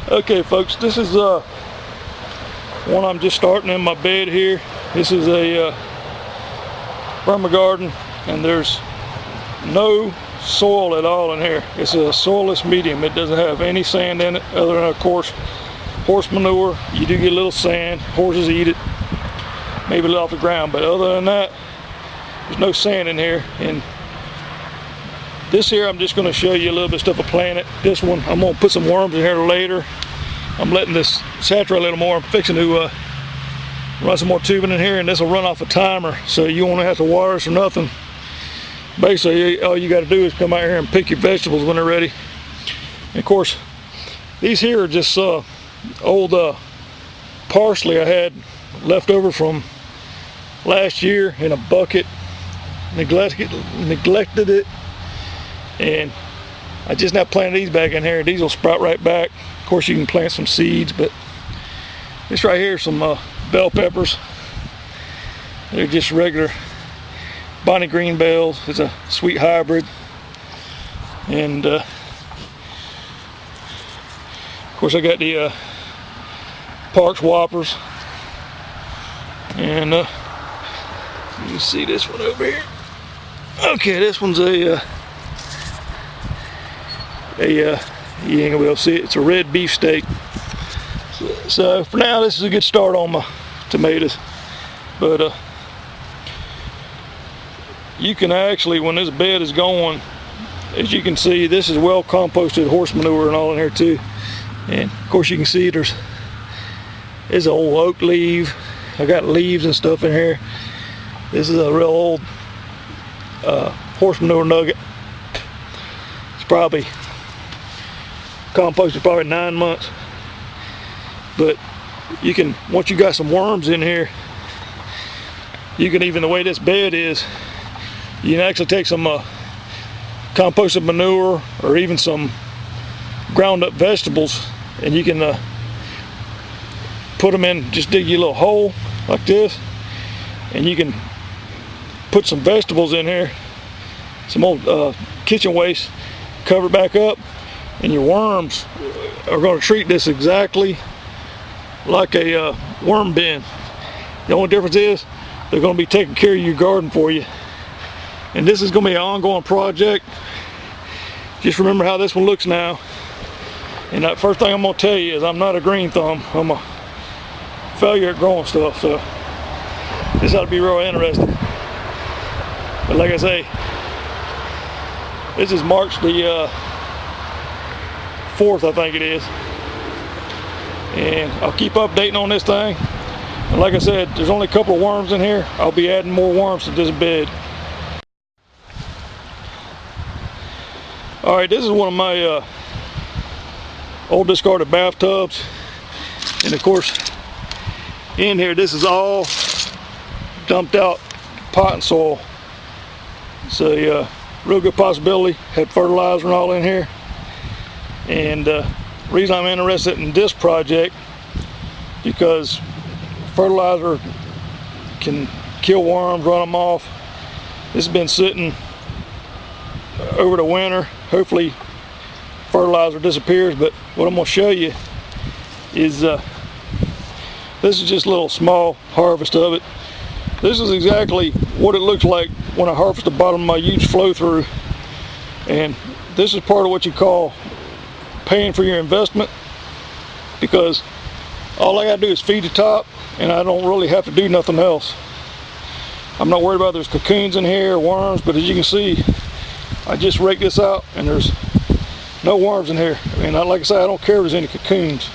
Okay folks, this is one I'm just starting in my bed here. This is a vermigarden, and there's no soil at all in here. It's a soilless medium. It doesn't have any sand in it other than, of course, horse manure. You do get a little sand. Horses eat it, maybe a little off the ground, but other than that, there's no sand in here. And this here, I'm just going to show you a little bit of stuff I planted. This one, I'm going to put some worms in here later. I'm letting this saturate a little more. I'm fixing to run some more tubing in here, and this will run off a timer, so you won't have to water this or nothing. Basically, all you got to do is come out here and pick your vegetables when they're ready. And of course, these here are just old parsley I had left over from last year in a bucket. Neglected it, and I just now planted these back in here. These will sprout right back. Of course, you can plant some seeds, but this right here is some bell peppers. They're just regular Bonnie green bells. It's a sweet hybrid, and of course I got the Parks whoppers, and you can see this one over here. Okay, this one's you ain't gonna be able to see it. It's a red beefsteak. So for now, this is a good start on my tomatoes. But you can actually, when this bed is going, as you can see, this is well composted horse manure and all in here too. And of course, you can see there's an old oak leaf. I got leaves and stuff in here. This is a real old horse manure nugget. It's probably composted probably 9 months. But you can, once you got some worms in here, you can, even the way this bed is, you can actually take some composted manure or even some ground up vegetables, and you can put them in, just dig you a little hole like this, and you can put some vegetables in here, some old kitchen waste, cover it back up, and your worms are going to treat this exactly like a worm bin. The only difference is they're going to be taking care of your garden for you. And this is going to be an ongoing project. Just remember how this one looks now. And that first thing I'm going to tell you is I'm not a green thumb. I'm a failure at growing stuff. So this ought to be real interesting. But like I say, this is March the 4th, I think it is. And I'll keep updating on this thing. And like I said, there's only a couple of worms in here. I'll be adding more worms to this bed. All right, this is one of my old discarded bathtubs. And of course, in here, this is all dumped out potting soil. It's a real good possibility. Had fertilizer and all in here. And the reason I'm interested in this project, because fertilizer can kill worms, run them off. This has been sitting over the winter. Hopefully fertilizer disappears, but what I'm going to show you is this is just a little small harvest of it. This is exactly what it looks like when I harvest the bottom of my huge flow through. And this is part of what you call paying for your investment, because all I gotta do is feed the top, and I don't really have to do nothing else. I'm not worried about there's cocoons in here, worms, but as you can see, I just raked this out and there's no worms in here. And like I say, I don't care if there's any cocoons,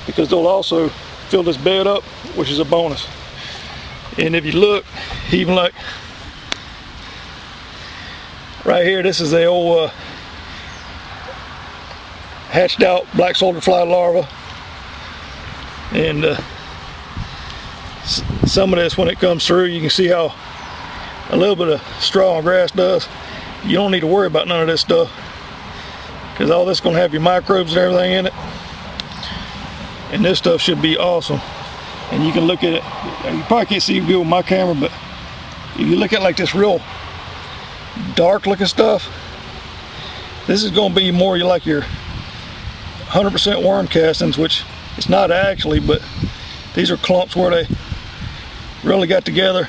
because they'll also fill this bed up, which is a bonus. And if you look, even like right here, this is the old hatched out black soldier fly larva. And some of this, when it comes through, you can see how a little bit of straw and grass does. You don't need to worry about none of this stuff, because all this is going to have your microbes and everything in it. And this stuff should be awesome. And you can look at it, you probably can't see it good with my camera, but if you look at like this real dark looking stuff, this is going to be more like your 100% worm castings, which it's not actually, but these are clumps where they really got together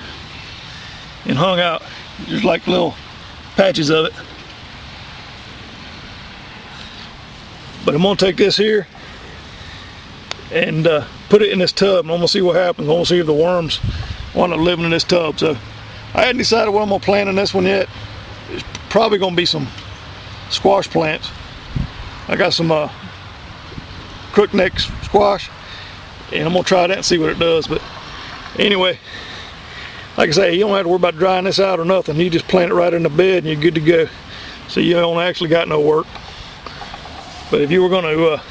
and hung out, just like little patches of it. But I'm gonna take this here and put it in this tub, and I'm gonna see what happens. I'm gonna see if the worms wind up living in this tub. So I hadn't decided what I'm gonna plant in this one yet. It's probably gonna be some squash plants. I got some crookneck squash, and I'm gonna try that and see what it does. But anyway, like I say, you don't have to worry about drying this out or nothing. You just plant it right in the bed and you're good to go. So you don't actually got no work. But if you were gonna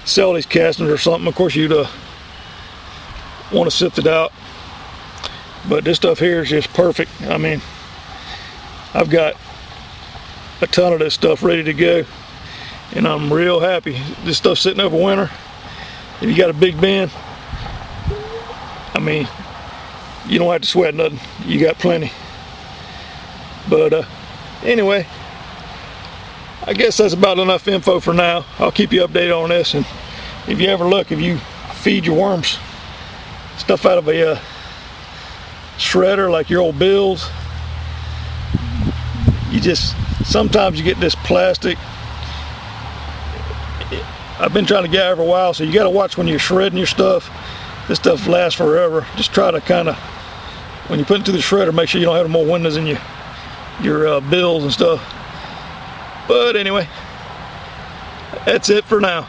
sell these castings or something, of course you'd want to sift it out. But this stuff here is just perfect. I mean, I've got a ton of this stuff ready to go, and I'm real happy. This stuff's sitting over winter. If you got a big bin, I mean, you don't have to sweat nothing. You got plenty. But anyway, I guess that's about enough info for now. I'll keep you updated on this, and if you ever look, if you feed your worms stuff out of a shredder like your old bills, you just, sometimes you get this plastic. I've been trying to get out for a while, so you got to watch when you're shredding your stuff. This stuff lasts forever. Just try to kind of, when you put it to the shredder, make sure you don't have no more windows in your bills and stuff. But anyway, that's it for now.